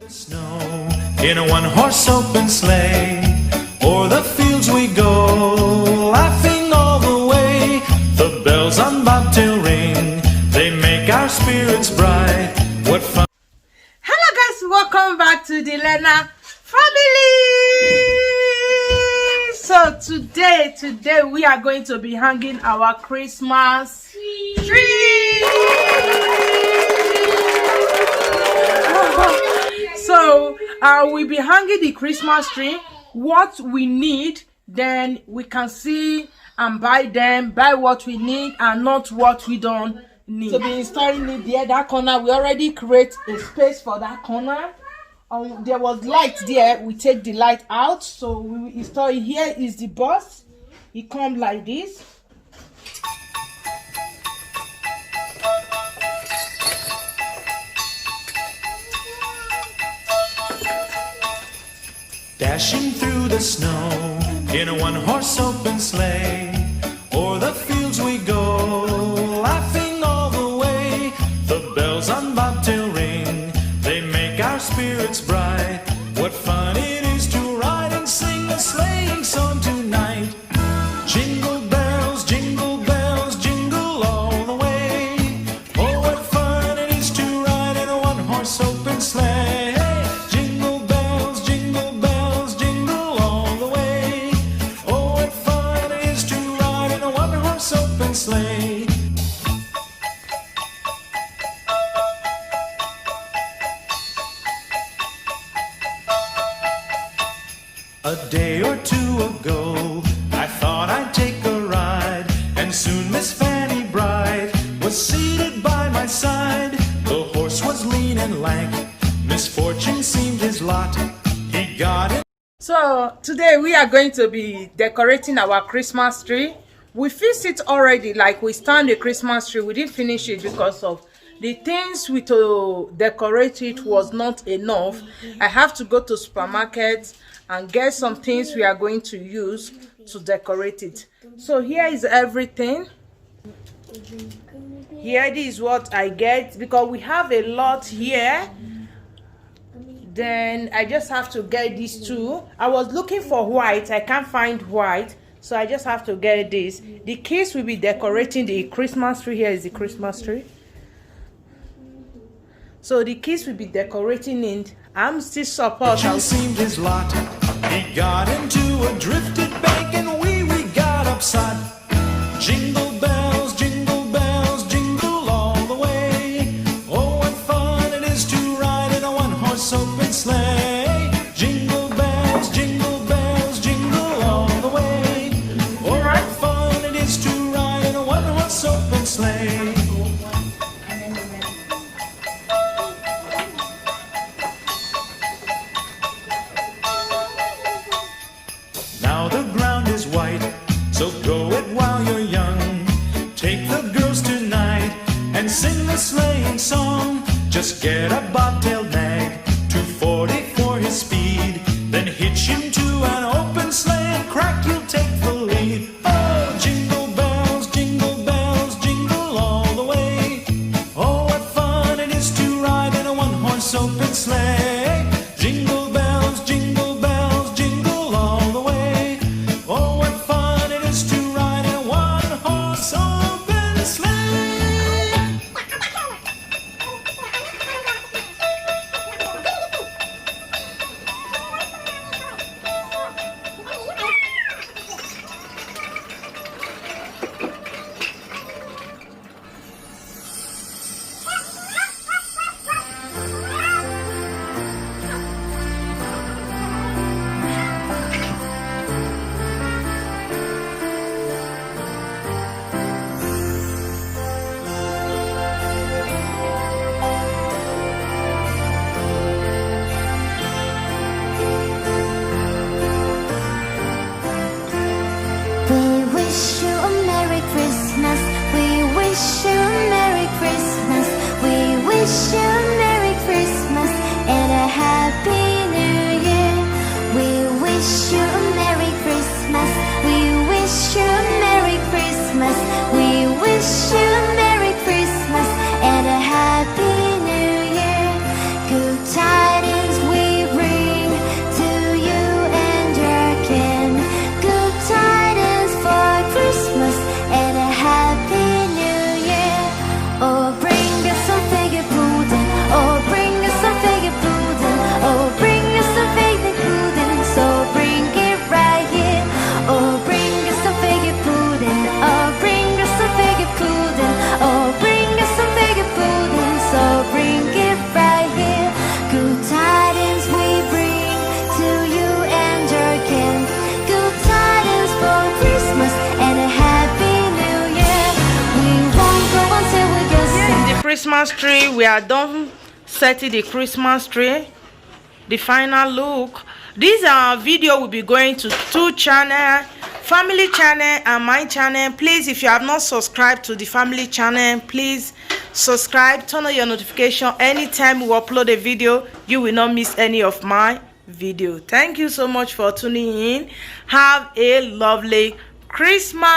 Snow in a one-horse open sleigh, o'er the fields we go, laughing all the way. The bells on bobtail ring, they make our spirits bright. What fun! Hello guys, welcome back to the Lehner family. So today we are going to be hanging our Christmas tree. So we'll be hanging the Christmas tree. What we need, then we can see and buy what we need and not what we don't need. To be installing it there, that corner, we already create a space for that corner. There was light there, we take the light out, so we will install it. Here is the bus. It comes like this. Dashing through the snow in a one-horse open sleigh, o'er the fields we go, laughing all the way. The bells on bobtail ring, they make our spirits bright. What fun it is to ride and sing a sleighing song tonight. Jingle bells, jingle all the way. Oh, what fun it is to ride in a one-horse open sleigh. Sleigh. A day or two ago, I thought I'd take a ride, and soon Miss Fanny Bright was seated by my side. The horse was lean and lank, misfortune seemed his lot. He got it. So today we are going to be decorating our Christmas tree. We fixed it already, like we stand the Christmas tree. We didn't finish it because of the things we to decorate it was not enough. I have to go to supermarket and get some things we are going to use to decorate it. So here is everything. Here this is what I get because we have a lot here. Then I just have to get these two. I was looking for white, I can't find white. So I just have to get this. The kids will be decorating the Christmas tree. Here is the Christmas tree. So the kids will be decorating it. I'm still supporting. Seemed his lot. He got into a drifted bank and we got upset. Jingle bells, jingle all the way. Oh, what fun it is to ride in a one-horse open sleigh. Jingle bells, jingle all the way. Open sleigh. Now the ground is white, so go it while you're young. Take the girls tonight and sing the sleighing song. Just get a bobtail nag, 240 for his speed. Then hitch him to an open sleigh and crack, you'll take the lead. Oh, jingle bells, jingle all the way. Oh, what fun it is to ride in a one-horse open sleigh. Jingle bells, jingle all the way. Oh, what fun it is to ride in a one-horse open sleigh. Christmas tree. We are done setting the Christmas tree. The final look. This video will be going to two channels, family channel and my channel. Please, if you have not subscribed to the family channel, please subscribe, turn on your notification. Anytime we upload a video, you will not miss any of my video. Thank you so much for tuning in. Have a lovely Christmas.